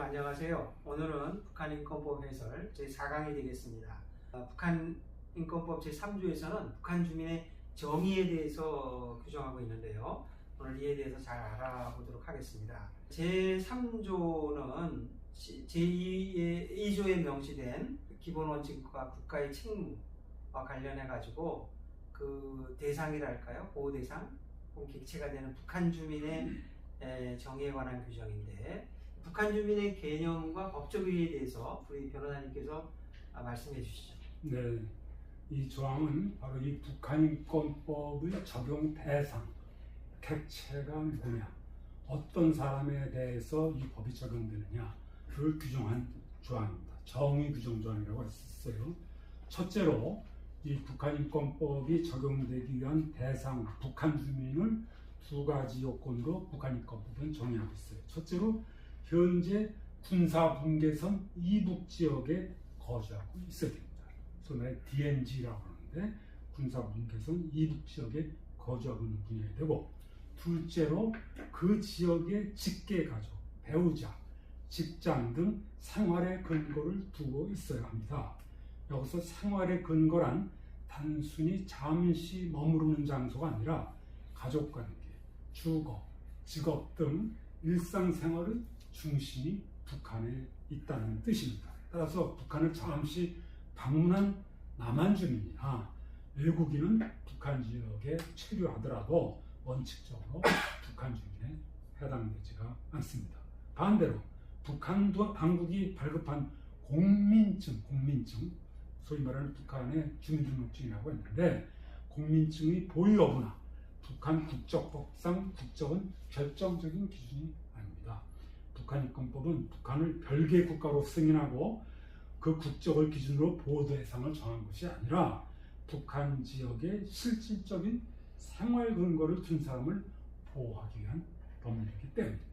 안녕하세요. 오늘은 북한인권법 해설 제4강이 되겠습니다. 북한인권법 제3조에서는 북한 주민의 정의에 대해서 규정하고 있는데요. 오늘 이에 대해서 잘 알아보도록 하겠습니다. 제3조는 제2조에 명시된 기본원칙과 국가의 책무와 관련해 가지고 그 대상이랄까요? 보호 대상, 혹은 객체가 되는 북한 주민의 정의에 관한 규정인데, 북한 주민의 개념과 법적 의의에 대해서 우리 변호사님께서 말씀해 주시죠. 네, 이 조항은 바로 이 북한인권법의 적용 대상, 객체가 누구냐, 어떤 사람에 대해서 이 법이 적용되느냐를 규정한 조항입니다. 정의 규정 조항이라고 했었어요. 첫째로 이 북한인권법이 적용되기 위한 대상, 북한 주민을 두 가지 요건으로 북한인권법은 정의하고 있어요. 첫째로 현재 군사분계선 이북지역에 거주하고 있어야 됩니다. 소위 DNG라고 하는데 군사분계선 이북지역에 거주하고 있는 분야가 되고, 둘째로 그 지역의 직계가족, 배우자, 직장 등 생활의 근거를 두고 있어야 합니다. 여기서 생활의 근거란 단순히 잠시 머무르는 장소가 아니라 가족관계, 주거, 직업 등 일상생활의 중심이 북한에 있다는 뜻입니다. 따라서 북한을 잠시 방문한 남한 주민이나 외국인은 북한 지역에 체류하더라도 원칙적으로 북한 주민에 해당되지가 않습니다. 반대로 북한 당국이 발급한 공민증, 소위 말하는 북한의 주민등록증이라고 했는데, 공민증의 보유 여부나 북한 국적법상 국적은 결정적인 기준이 아닙니다. 북한인권법은 북한을 별개의 국가로 승인하고 그 국적을 기준으로 보호 대상을 정한 것이 아니라 북한 지역의 실질적인 생활 근거를 둔 사람을 보호하기 위한 법률이기 때문입니다.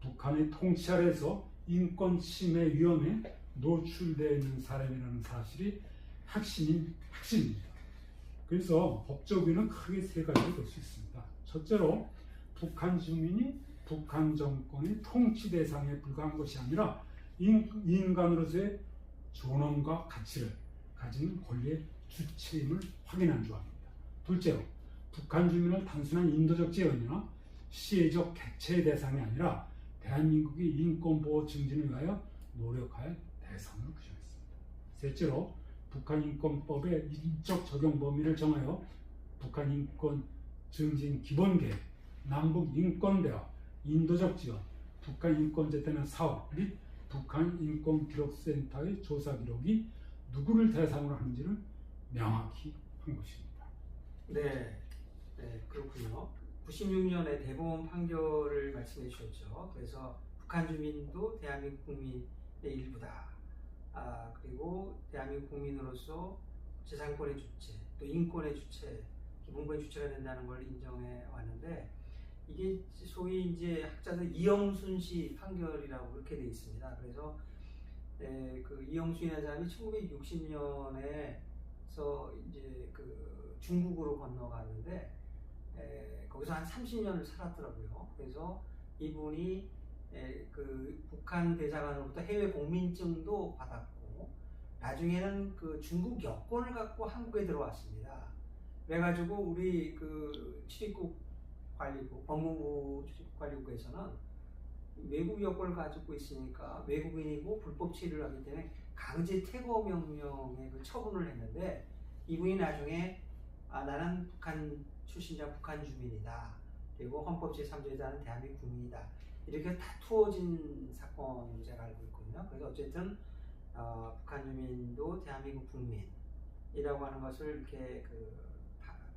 북한의 통치 아래에서 인권 침해 위험에 노출되어 있는 사람이라는 사실이 핵심입니다. 그래서 법적 의의는 크게 세 가지로 볼 수 있습니다. 첫째로 북한 주민이 북한 정권의 통치 대상에 불과한 것이 아니라 인간으로서의 존엄과 가치를 가진 권리의 주체임을 확인한 조항입니다. 둘째로 북한 주민을 단순한 인도적 재현이나 시혜적 객체의 대상이 아니라 대한민국의 인권보호 증진을 위하여 노력할 대상을 규정했습니다. 셋째로 북한인권법의 인적 적용 범위를 정하여 북한인권 증진 기본계획, 남북인권대화, 인도적 지원, 북한인권재단의 사업 및 북한인권기록센터의 조사 기록이 누구를 대상으로 하는지를 명확히 한 것입니다. 네, 그렇군요. 96년에 대법원 판결을 말씀해 주셨죠. 그래서 북한 주민도 대한민국 국민의 일부다. 그리고 대한민국 국민으로서 재산권의 주체, 또 인권의 주체, 기본권의 주체가 된다는 걸 인정해 왔는데, 이게 소위 이제 학자들 이영순 씨 판결이라고 그렇게 되어 있습니다. 그래서 그 이영순이라는 사람이 1960년에서 이제 그 중국으로 건너갔는데 거기서 한 30년을 살았더라고요. 그래서 이분이 그 북한 대사관으로부터 해외 공민증도 받았고, 나중에는 그 중국 여권을 갖고 한국에 들어왔습니다. 그래가지고 우리 그 출입국 관리국, 법무부 출입국 관리국에서는 외국 여권을 가지고 있으니까 외국인이고 불법 체류를 하기 때문에 강제 퇴거 명령에 그 처분을 했는데, 이분이 나중에 나는 북한 출신자 북한 주민이다. 그리고 헌법 제3조에 따른 대한민국 국민이다. 이렇게 다투어진 사건으로 제가 알고 있거든요. 그래서 어쨌든 북한 주민도 대한민국 국민이라고 하는 것을 이렇게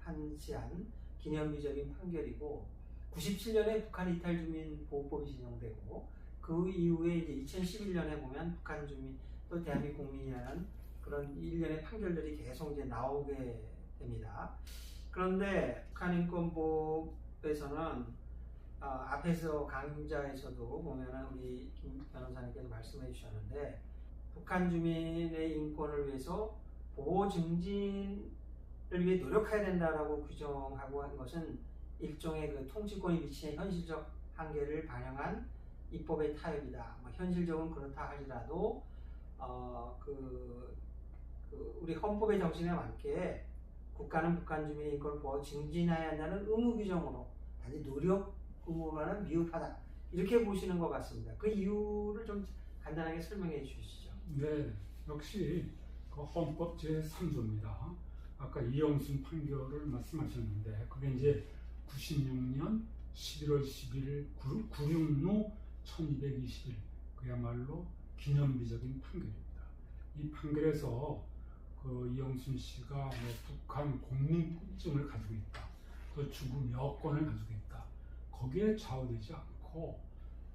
판시한 기념비적인 판결이고, 97년에 북한 이탈 주민 보호법이 제정되고, 그 이후에 이제 2011년에 보면 북한 주민 또 대한민국 국민이라는 그런 일련의 판결들이 계속 이제 나오게 됩니다. 그런데 북한인권법에서는 앞에서 강좌에서도 보면은 우리 김 변호사님께서 말씀해 주셨는데, 북한 주민의 인권을 위해서 보호 증진을 위해 노력해야 된다라고 규정하고 한 것은 일종의 그 통치권이 미치는 현실적 한계를 반영한 입법의 타협이다. 뭐 현실적으로 그렇다 하더라도 우리 헌법의 정신에 맞게 국가는 북한 주민의 인권을 보호 증진해야 한다는 의무 규정으로 단지 노력 의무만은 미흡하다. 이렇게 보시는 것 같습니다. 그 이유를 좀 간단하게 설명해 주시죠. 네, 역시 그 헌법 제3조입니다. 아까 이영순 판결을 말씀하셨는데 그게 이제 96년 11월 10일 96로 1220일 그야말로 기념비적인 판결입니다. 이 판결에서 그 이영순 씨가 뭐 북한 국민권증을 가지고 있다, 또 주구 여권을 가지고 있다, 거기에 좌우되지 않고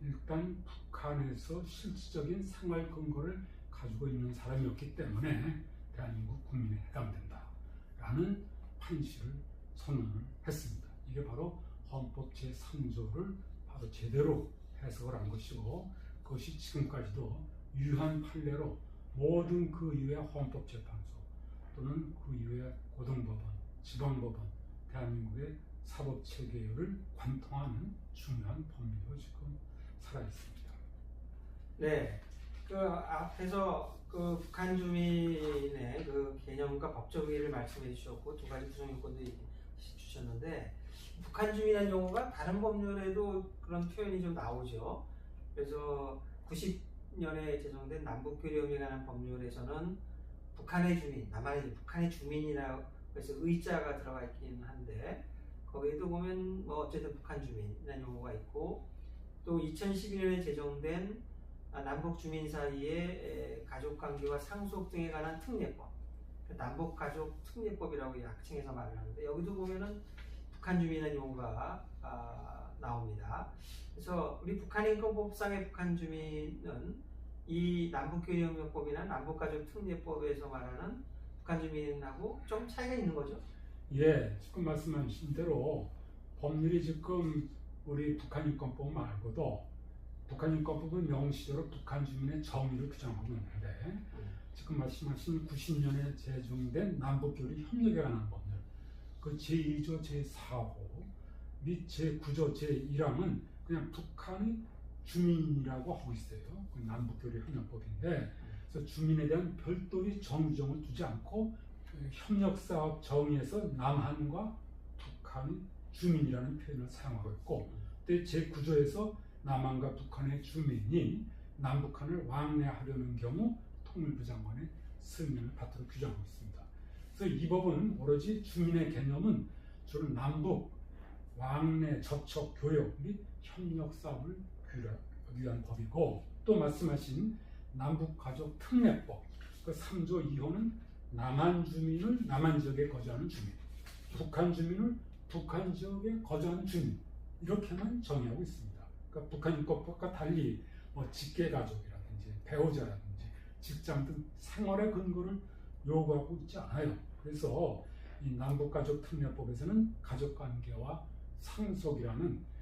일단 북한에서 실질적인 생활 근거를 가지고 있는 사람이었기 때문에 대한민국 국민에 해당된다라는 판시를 선언을 했습니다. 이게 바로 헌법 제3조를 바로 제대로 해석을 한 것이고 그것이 지금까지도 유한 판례로 모든 그 이후의 헌법재판소 또는 그 이후의 고등법원, 지방법원, 대한민국의 사법체계를 관통하는 중요한 법리로 지금 살아 있습니다. 네, 그 앞에서 그 북한 주민의 그 개념과 법적 의의를 말씀해 주셨고 두 가지 구성 요건도 주셨는데 북한 주민이라는 용어가 다른 법률에도 그런 표현이 좀 나오죠. 그래서 90년에 제정된 남북교류협의에 관한 법률에서는 북한의 주민, 남한의 북한의 주민이라고 해서 의자가 들어가 있긴 한데 거기에도 보면 뭐 어쨌든 북한 주민이라는 용어가 있고 또 2011년에 제정된 남북 주민 사이의 가족관계와 상속 등에 관한 특례법, 남북가족특례법이라고 약칭해서 말을 하는데 여기도 보면은 북한 주민이라는 용어가 나옵니다. 그래서 우리 북한인권법상의 북한 주민은 이 남북교류협력법이나 남북가족특례법에서 말하는 북한 주민하고 좀 차이가 있는 거죠? 예, 지금 말씀하신 대로 법률이 지금 우리 북한인권법 말고도 북한인권법은 명시적으로 북한 주민의 정의를 규정하고 있는데 지금 말씀하신 90년에 제정된 남북교류 협력에 관한 법률 그 제2조 제4호 및 제9조 제1항은 그냥 북한의 주민이라고 하고 있어요. 그 남북교류 협력법인데 그래서 주민에 대한 별도의 정규정을 두지 않고 협력사업 정의에서 남한과 북한의 주민이라는 표현을 사용하고 있고 또 제9조에서 남한과 북한의 주민이 남북한을 왕래하려는 경우 통일부 장관의 승인을 받도록 규정하고 있습니다. 그래서 이 법은 오로지 주민의 개념은 주로 남북 왕래, 접촉, 교역 및 협력 사업을 위한 법이고 또 말씀하신 남북가족특례법 그 3조 2호는 남한 주민을 남한 지역에 거주하는 주민, 북한 주민을 북한 지역에 거주하는 주민 이렇게만 정의하고 있습니다. 그러니까 북한인권법과 달리 뭐 직계가족이라든지 배우자라든지 직장 등 생활의 근거를 요구하고 있지 않아요. 그래서 이 남북가족특례법에서는 가족관계와 상속이라는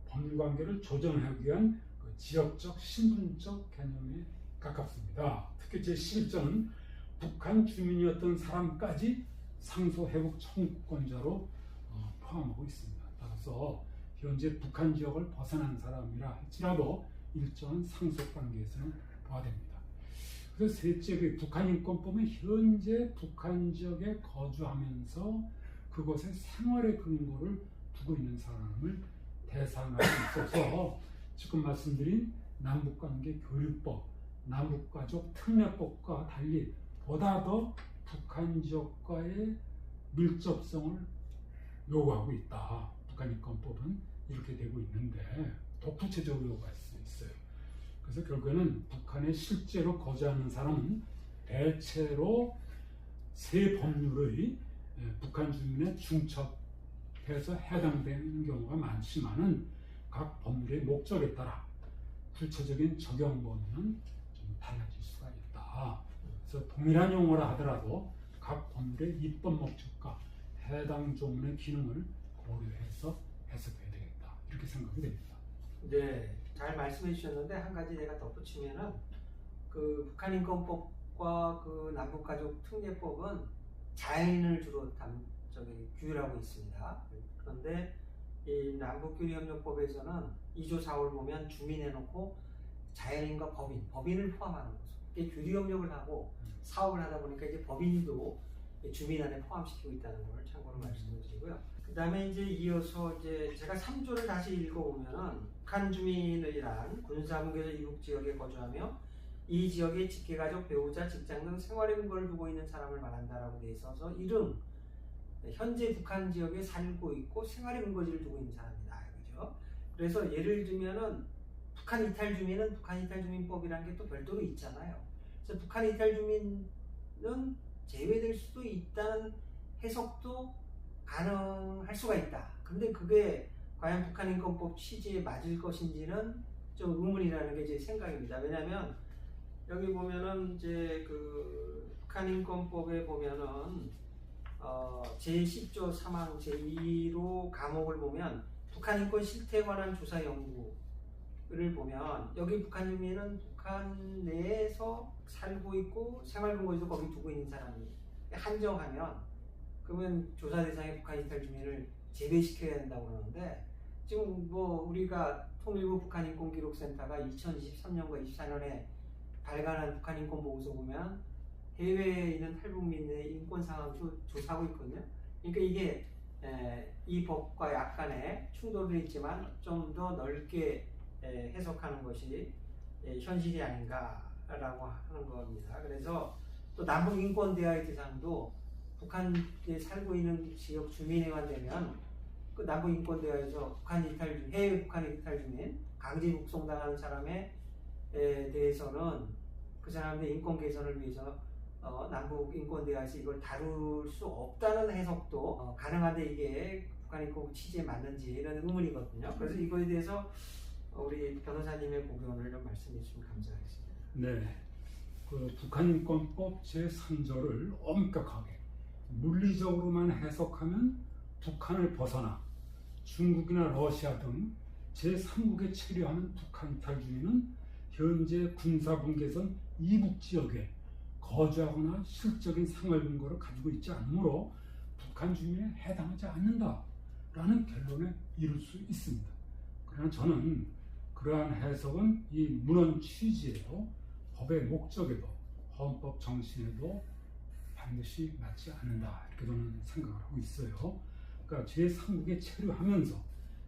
법률관계를 조정하기 위한 그 지역적 신분적 개념에 가깝습니다. 특히 제11조는 북한 주민이었던 사람까지 상속회복 청구권자로 포함하고 있습니다. 따라서 현재 북한 지역을 벗어난 사람이라 할지라도 일정한 상속관계에서는 포함됩니다. 그래서 셋째, 북한인권법은 현재 북한 지역에 거주하면서 그곳의 생활의 근거를 두고 있는 사람을 대상하고 있어서 지금 말씀드린 남북관계 교류법, 남북가족특례법과 달리 보다 더 북한 지역과의 밀접성을 요구하고 있다. 북한인권법은 이렇게 되고 있는데 더 구체적으로 요구할 수 있어요. 그래서 결국에는 북한에 실제로 거주하는 사람은 대체로 새 법률의 북한 주민의 중첩해서 해당되는 경우가 많지만은 각 법률의 목적에 따라 구체적인 적용 범위는 좀 달라질 수가 있다. 그래서 동일한 용어라 하더라도 각 법률의 입법 목적과 해당 조문의 기능을 고려해서 해석해야 되겠다. 이렇게 생각이 됩니다. 네, 잘 말씀해 주셨는데 한 가지 제가 덧붙이면은 그 북한인권법과 그 남북가족특례법은 자연인을 주로 규율하고 있습니다. 그런데 이 남북교류협력법에서는 2조 4호를 보면 주민해놓고 자연인과 법인을 포함하는 거죠. 이게 교류협력을 하고 사업을 하다 보니까 이제 법인도 주민 안에 포함시키고 있다는 걸 참고로 말씀을 드리고요. 그 다음에 이제 이어서 이제 제가 3조를 다시 읽어보면은 북한 주민이란 군사분계서 이북 지역에 거주하며 이 지역의 직계가족, 배우자, 직장 등 생활의 근거를 두고 있는 사람을 말한다라고 돼 있어서 이름 현재 북한 지역에 살고 있고 생활의 근거지를 두고 있는 사람이다. 그죠? 그래서 예를 들면은 북한 이탈 주민은 북한 이탈 주민법이라는 게 또 별도로 있잖아요. 그래서 북한 이탈 주민은 제외될 수도 있다는 해석도 가능할 수가 있다. 근데 그게 과연 북한인권법 취지에 맞을 것인지는 좀 의문이라는 게 제 생각입니다. 왜냐하면 여기 보면은 이제 그 북한인권법에 보면은 제10조 3항 제2로 과목을 보면 북한인권 실태에 관한 조사 연구를 보면 여기 북한 주민은 북한 내에서 살고 있고 생활 근거지도 거기 두고 있는 사람이 한정하면 그러면 조사 대상의 북한 이탈 주민을 제외시켜야 된다고 그러는데 지금 뭐 우리가 통일부 북한인권기록센터가 2023년과 24년에 발간한 북한인권보고서 보면 해외에 있는 탈북민의 인권 상황 조사하고 있거든요. 그러니까 이게 이 법과 약간의 충돌도 있지만 좀 더 넓게 해석하는 것이 현실이 아닌가라고 하는 겁니다. 그래서 또 남북 인권 대화의 대상도 북한에 살고 있는 지역 주민에 관되면 그 남북 인권 대화에서 해외 북한 이탈 주민 강제 북송당하는 사람에 대해서는 그 사람들의 인권 개선을 위해서 남북 인권 대화에서 이걸 다룰 수 없다는 해석도 가능한데 이게 북한 인권 취지에 맞는지 이런 의문이거든요. 그래서 이거에 대해서 우리 변호사님의 고견을 좀 말씀해 주시면 감사하겠습니다. 네, 그 북한인권법 제3조를 엄격하게 물리적으로만 해석하면 북한을 벗어나 중국이나 러시아 등 제3국에 체류하는 북한 이탈 주민은 현재 군사분계선 이북 지역에 거주하거나 실적인 생활 근거를 가지고 있지 않으므로 북한 주민에 해당하지 않는다라는 결론에 이를 수 있습니다. 그러나 저는 그러한 해석은 이 문헌 취지에도 법의 목적에도 헌법 정신에도 반드시 맞지 않는다 이렇게 저는 생각을 하고 있어요. 그러니까 제3국에 체류하면서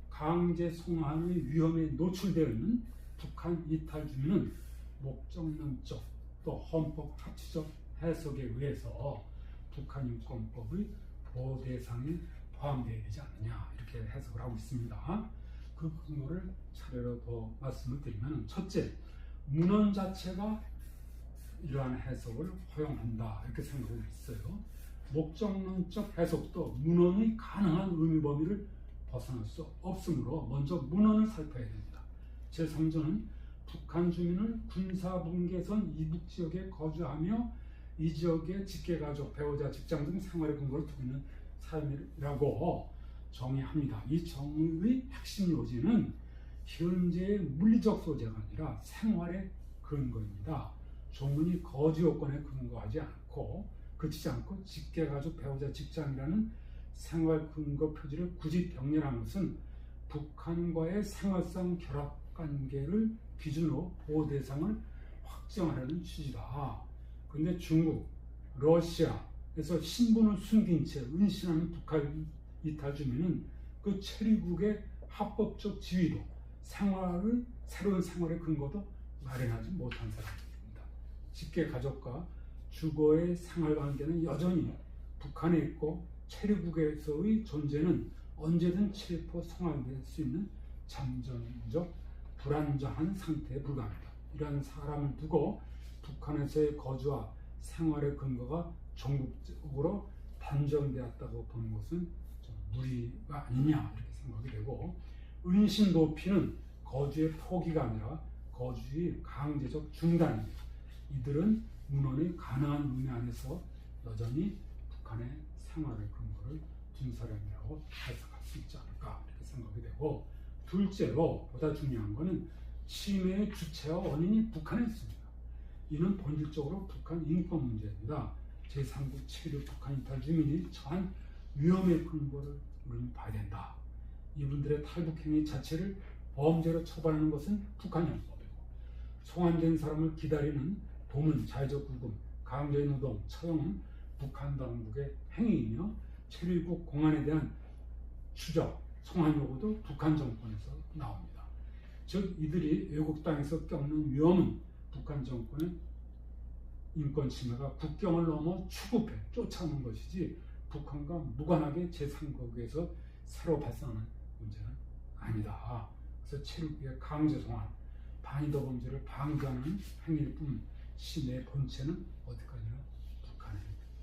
강제 송환의 위험에 노출되어 있는 북한 이탈 주민은 목적론적 또 헌법 합치적 해석에 의해서 북한인권법의 보호 대상에 포함되어야 되지 않느냐 이렇게 해석을 하고 있습니다. 그 근거를 차례로 더 말씀을 드리면 첫째, 문헌 자체가 이러한 해석을 허용한다 이렇게 생각하고 있어요. 목적론적 해석도 문헌의 가능한 의미 범위를 벗어날 수 없으므로 먼저 문헌을 살펴야 됩니다. 제3조는 북한 주민을 군사분계선 이북 지역에 거주하며 이 지역의 직계가족, 배우자, 직장 등 생활의 근거를 두고 있는 사람이라고 정의합니다. 이 정의의 핵심 요지는 현재의 물리적 소재가 아니라 생활의 근거입니다. 조문이 거주 요건에 근거하지 않고 그치지 않고 직계가족, 배우자, 직장이라는 생활 근거 표지를 굳이 병렬한 것은 북한과의 생활상 결합관계를 기준으로 보호 대상을 확정하려는 취지다. 그런데 중국, 러시아에서 신분을 숨긴 채 은신하는 북한 이탈 주민은 그 체류국의 합법적 지위도 새로운 생활의 근거도 마련하지 못한 사람입니다. 직계가족과 주거의 생활관계는 여전히 북한에 있고 체류국에서의 존재는 언제든 체포 송환될 수 있는 잠정적 불안정한 상태에 불과합니다. 이러한 사람을 두고 북한에서의 거주와 생활의 근거가 전국적으로 단정되었다고 보는 것은 좀 무리가 아니냐 이렇게 생각이 되고, 은신 도피는 거주의 포기가 아니라 거주의 강제적 중단입니다. 이들은 문헌의 가능한 의미 안에서 여전히 북한의 생활의 근거를 둔 사람이라고 해석할 수 있지 않을까 이렇게 생각이 되고, 둘째로 보다 중요한 것은 침해의 주체와 원인이 북한에 있습니다. 이는 본질적으로 북한 인권 문제입니다. 제3국 체류 북한 이탈 주민이 처한 위험의 근거를 우리는 봐야 된다. 이분들의 탈북행위 자체를 범죄로 처벌하는 것은 북한형법이고, 송환된 사람을 기다리는 도문, 자의적 구금, 강제 노동, 처형은 북한 당국의 행위이며, 체류국 공안에 대한 추적, 송환 요구도 북한 정권에서 나옵니다. 즉 이들이 외국 땅에서 겪는 위험은 북한 정권의 인권 침해가 국경을 넘어 추급해 쫓아오는 것이지 북한과 무관하게 제3국에서 새로 발생하는 문제는 아니다. 그래서 체류국의 강제 송환, 반의도 범죄를 방조하는 행위일 뿐 침해의 본체는 어디까지나 북한에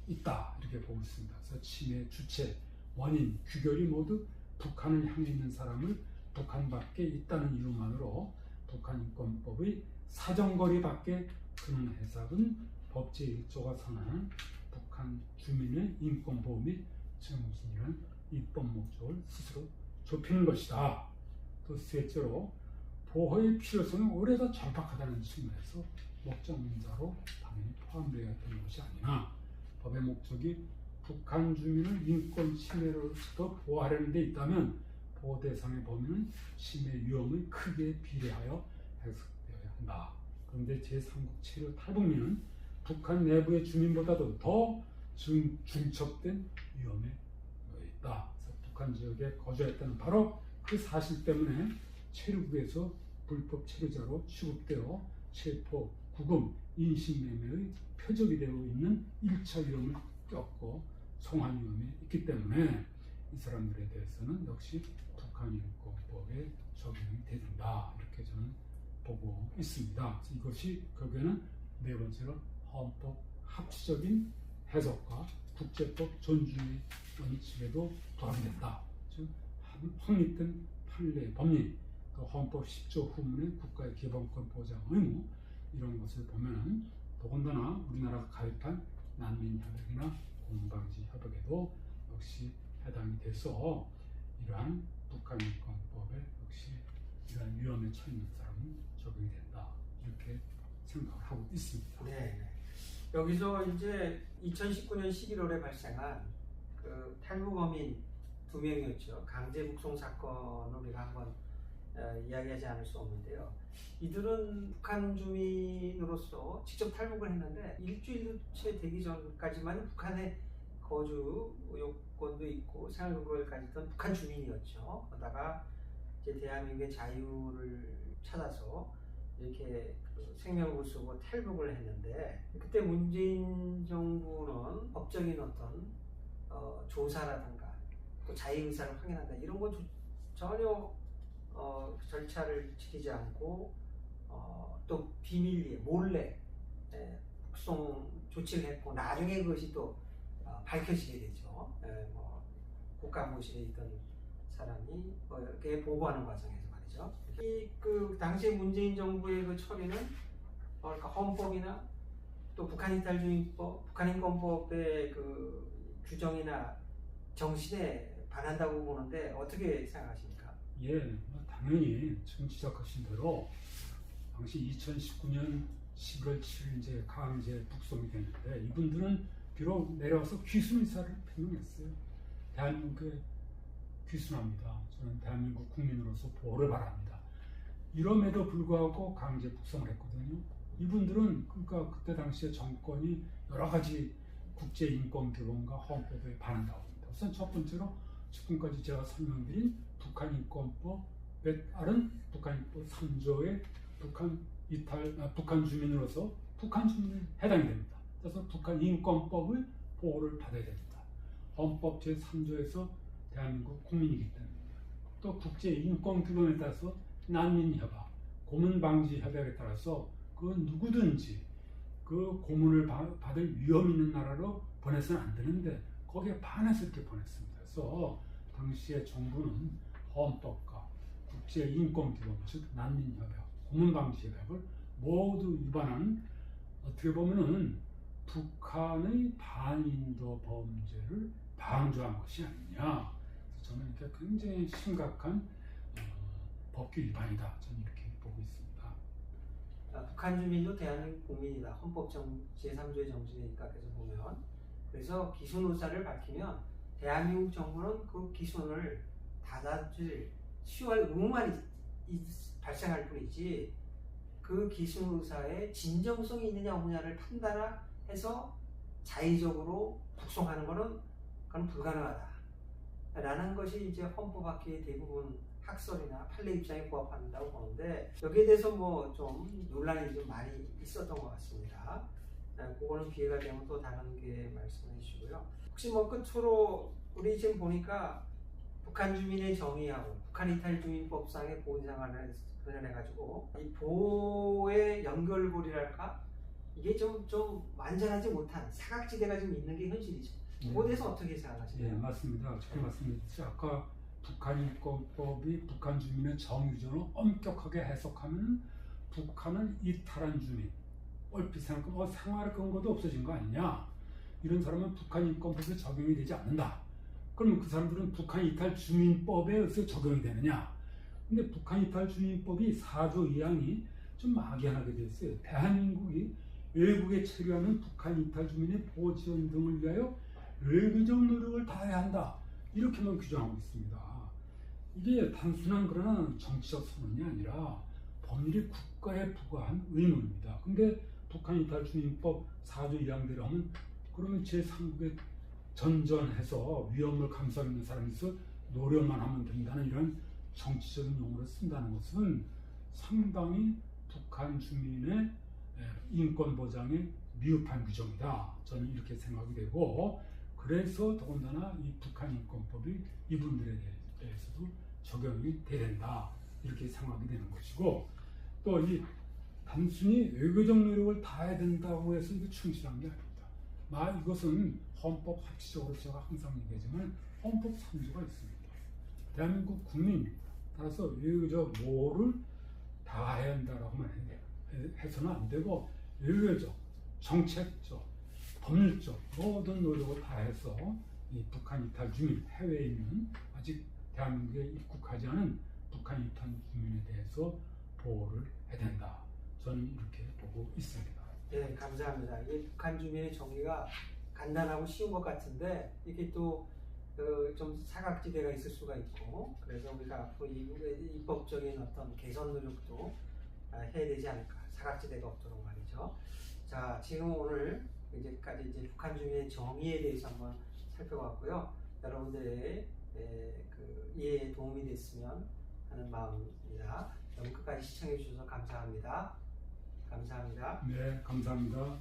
있다, 이렇게 보고 있습니다. 그래서 침해의 주체, 원인, 규결이 모두 북한을 향해 있는 사람을 북한 밖에 있다는 이유만으로 북한인권법의 사정거리 밖에 그런 해석은 법제 1조가 선언하는 북한 주민의 인권보호 및 정신이라는 입법 목적을 스스로 좁히는 것이다. 또 셋째로 보호의 필요성이 오히려 더 절박하다는 측면에서 목적 문자로 당연히 포함되어 있던 것이 아니나, 법의 목적이 북한 주민을 인권 침해로부터 보호하려는 데 있다면 보호 대상의 범위는 침해 위험의 크기에 비례하여 해석되어야 한다. 그런데 제3국 체류 탈북민은 북한 내부의 주민보다도 더 중첩된 위험에 놓여 있다. 그래서 북한 지역에 거주했다는 바로 그 사실 때문에 체류국에서 불법 체류자로 취급되어 체포, 구금, 인신매매의 표적이 되어 있는 1차 위험을 겪고 송환 위험이 있기 때문에 이 사람들에 대해서는 역시 북한인권법에 적용이 된다, 이렇게 저는 보고 있습니다. 그래서 이것이 결국에는 네 번째로 헌법 합치적인 해석과 국제법 존중의 원칙에도 부합이 된다. 즉 확립된 판례, 법리, 또 헌법 10조 후문의 국가의 기본권 보장 의무, 이런 것을 보면은 더군다나 우리나라가 가입한 난민협약이나 공방지 협약에도 역시 해당이 돼서 이러한 북한인권법에 역시 이러한 위험에 처해 있는 사람은 적용이 된다, 이렇게 생각을 하고 있습니다. 네. 여기서 이제 2019년 11월에 발생한 그 탈북어민 2명이었죠. 강제 북송 사건을 우리가 한번 이야기하지 않을 수 없는데요. 이들은 북한 주민으로서 직접 탈북을 했는데 일주일째 되기 전까지만 북한에 거주 요건도 있고 생활권까지 있던 북한 주민이었죠. 그러다가 이제 대한민국의 자유를 찾아서 이렇게 생명을 쓰고 탈북을 했는데, 그때 문재인 정부는 법적인 어떤 조사라든가 또 자유의사를 확인한다 이런 거 전혀 절차를 지키지 않고 또 비밀리에 몰래 북송 조치를 했고, 나중에 그것이 또 밝혀지게 되죠. 뭐 국가보실에 있던 사람이 이렇게 보고하는 과정에서 말이죠. 그 당시에 문재인 정부의 그 처리는 그러니까 헌법이나 또 북한이탈주의법, 북한인권법의 그 규정이나 정신에 반한다고 보는데 어떻게 생각하십니까? 예, 당연히 지금 지적하신 대로 당시 2019년 11월 7일 이제 강제 북송이 됐는데, 이분들은 비록 내려와서 귀순 의사를 표명했어요. 대한민국에 귀순합니다. 저는 대한민국 국민으로서 보호를 바랍니다. 이럼에도 불구하고 강제 북송을 했거든요. 이분들은 그러니까 그때 당시에 정권이 여러 가지 국제 인권 규범과 헌법에 반한다고 합니다. 우선 첫 번째로 지금까지 제가 설명드린 북한인권법에 따른 북한인권 3조의 북한 주민으로서 북한 주민에 해당이 됩니다. 그래서 북한인권법의 보호를 받아야 됩니다. 헌법 제3조에서 대한민국 국민이기 때문입니다. 또 국제인권규범에 따라서 난민협약, 고문방지협약에 따라서 그 누구든지 그 고문을 받을 위험 있는 나라로 보내서는 안 되는데 거기에 반해서 이렇게 보냈습니다. 그래서 당시의 정부는 헌법과 국제인권규범, 즉 난민협약, 고문방지협약을 모두 위반한, 어떻게 보면은 북한의 반인도 범죄를 방조한 것이 아니냐. 저는 이렇게 굉장히 심각한 법규 위반이다, 저는 이렇게 보고 있습니다. 북한 주민도 대한민국 국민이다. 헌법 제3조의 정신에 입각해서 보면, 그래서 기순 의사를 밝히면 대한민국 정부는 그 기순을 닫아질 시효할 의무만 발생할 뿐이지 그 기술 의사의 진정성이 있느냐 없느냐를 판단해서 자의적으로 북송하는 것은 그건 불가능하다. 라는 것이 이제 헌법학계의 대부분 학설이나 판례 입장에 부합한다고 보는데 여기에 대해서 뭐 좀 논란이 좀 많이 있었던 것 같습니다. 그거는 기회가 되면 또 다른 기회에 말씀해 주시고요. 혹시 뭐 끝으로 우리 지금 보니까 북한 주민의 정의하고 북한 이탈 주민법상의 보호 상한을 관련해가지고 이 보호의 연결고리랄까 이게 좀 완전하지 못한 사각지대가 좀 있는 게 현실이죠. 그거에 대해서 어떻게 생각하시나요? 네, 맞습니다. 잘 말씀드렸죠. 아까 북한인권법이 북한 주민의 정의존을 엄격하게 해석하면 북한을 이탈한 주민, 얼핏 생각하면 생활 근거도 없어진 거 아니냐? 이런 사람은 북한인권법에 적용이 되지 않는다. 그러면 그 사람들은 북한 이탈 주민법에 의해서 적용이 되느냐? 근데 북한 이탈 주민법이 4조 2항이 좀 막연하게 되어 있어요. 대한민국이 외국에 체류하는 북한 이탈 주민의 보호 지원 등을 위하여 외교적 노력을 다해야 한다. 이렇게만 규정하고 있습니다. 이게 단순한 그러나 정치적 선언이 아니라 법률이 국가에 부과한 의무입니다. 근데 북한 이탈 주민법 4조 2항대로 하면 그러면 제3국에 전전해서 위험을 감수하고 있는 사람이 있어 노력만 하면 된다는 이런 정치적인 용어를 쓴다는 것은 상당히 북한 주민의 인권 보장에 미흡한 규정이다. 저는 이렇게 생각이 되고 그래서 더군다나 이 북한 인권법이 이분들에 대해서도 적용이 돼야 된다. 이렇게 생각이 되는 것이고 또 이 단순히 외교적 노력을 다해야 된다고 해서 이게 충실한 게 아닙니다. 이것은 헌법 합치적으로 제가 항상 얘기하지만 헌법 3조가 있습니다. 대한민국 국민 따라서 외교적 뭐를 다해야 한다라고 하면 해서는 안 되고 외교적, 정책적, 법률적 모든 노력을 다해서 이 북한 이탈 주민, 해외에 있는 아직 대한민국에 입국하지 않은 북한 이탈 주민에 대해서 보호를 해야 된다. 저는 이렇게 보고 있습니다. 네, 감사합니다. 이 북한 주민의 정의가 간단하고 쉬운 것 같은데 이게 또 좀 사각지대가 있을 수가 있고 그래서 우리가 앞으로 입법적인 어떤 개선 노력도 해야 되지 않을까. 사각지대가 없도록 말이죠. 자, 지금 오늘 이제까지 이제 북한 주민의 정의에 대해서 한번 살펴봤고요. 여러분들의 그 이해에 도움이 됐으면 하는 마음입니다. 여러분 끝까지 시청해 주셔서 감사합니다. 감사합니다. 네, 감사합니다.